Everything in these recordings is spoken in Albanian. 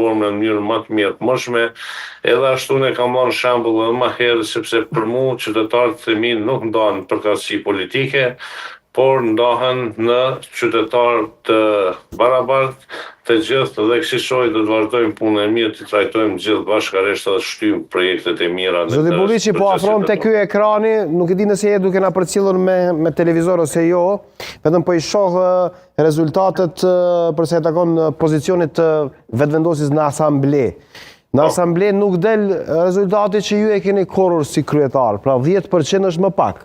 reformën në mënyrë më të mjetëmshme. Edhe ashtu ne kam marrë shembull edhe më herët sepse për mua qytetarët e mi nuk ndahen në përkatësi politike, por ndahen në qytetarë të barabartë të gjithë dhe kësaj do të vazhdojmë punën e mirë, të trajtojmë gjithë bashkërisht dhe shtym projektet e mira. Zoti Bulliqi, po afrohem te ky ekrani, nuk e di nëse je duke na përcjellur me televizor ose jo, vetëm po i shoh rezultatet përsa i takon pozicionit të vetëvendosjes në asamble. Në asamble nuk del rezultati që ju e keni korrur si kryetar, pra 10% është më pak.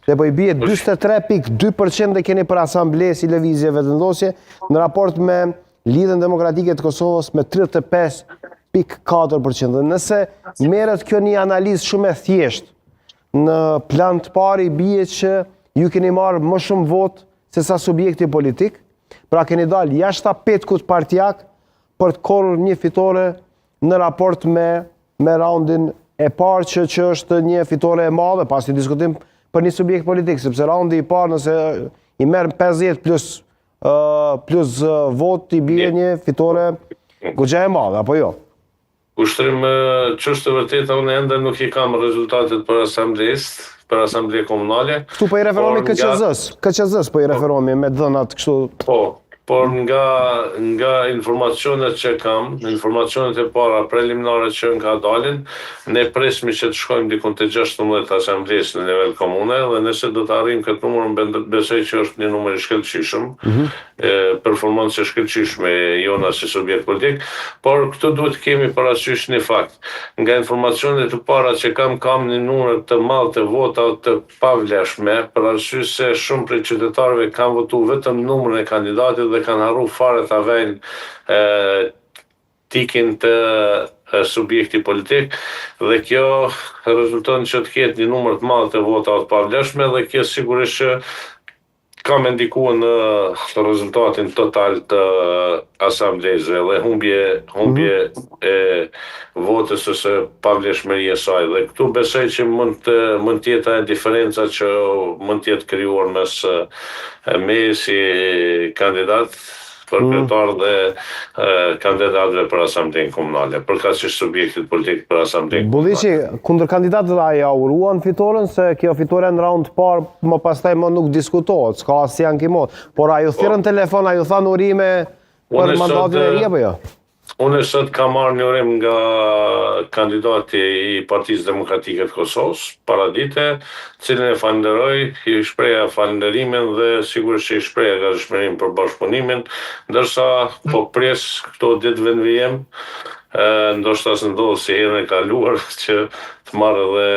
Dhe po i bie 43.2% e keni për asamble si lëvizje vetëvendosje në raport me Lidhjen Demokratike të Kosovës me 35.4%. Nëse merret kjo një analizë shumë e thjeshtë, në plan të parë i bie që ju keni marrë më shumë votë se sa subjekti politik, pra keni dalë jashtë tapetkut partijak për të korrur një fitore në raport me raundin e parë që është një fitore e madhe, pasi diskutim për një subjekt politik, sepse raundi i parë nëse i merr 50 plus vot i bie një fitore goxha e madhe, apo jo? Ushtrim që është të vërteta, unë ende nuk i kam rezultatet për asamble komunale. Këtu po i referohemi KQZ-s po i referohemi me dhënat kështu. Por nga informacionet që kam, informacionet e para preliminare që nga dalin, ne presmi që të shkojmë dikun të 16 asamblesë në nivel komune, dhe nëse do të arrijmë këtë numër, besoj që është një numër i shkëlqyeshëm, performancë e shkëlqyeshme jona si subjekt politik, por këtu duhet kemi parasysh një fakt. Nga informacionet e para që kam një numër të madh të vota të pavlefshme, për arsye se shumë prej qytetarëve kanë votuar vetëm numrin e kandidatit dhe kanë harru fare të avejnë tikin të subjekti politik, dhe kjo rezulton që të ketë një numër të madh të vota të pavlefshme, dhe kjo sigurisht që ka me ndikuar në rezultatin total të asamblesë dhe humbje e votës ose pavlefshmëria e saj. Dhe këtu besoj që mund të jetë ajo diferenca që mund të jetë krijuar me si kandidat për kryetar dhe kandidatëve për asamblenë komunale, përkatësisht subjektit politik për asamblenë. Bulliqi, kundër kandidatëve ja uruan fitoren, se kjo fitore në raund parë më pastaj më nuk diskutohet, s'ka as janë kimon, por a ju thirrën telefon, a ju thanë urime për mandatin e ri apo jo? Unë sot kam marrë një urim nga kandidati i Partisë Demokratike të Kosovës, paradite, cilën e falenderoj, i shpreha falenderimin dhe sigurisht i shpreha gatishmërinë për bashkëpunimin, ndërsa po pres këto ditë vjen, ndoshta s'ndodh si herën e kaluar që të marrë edhe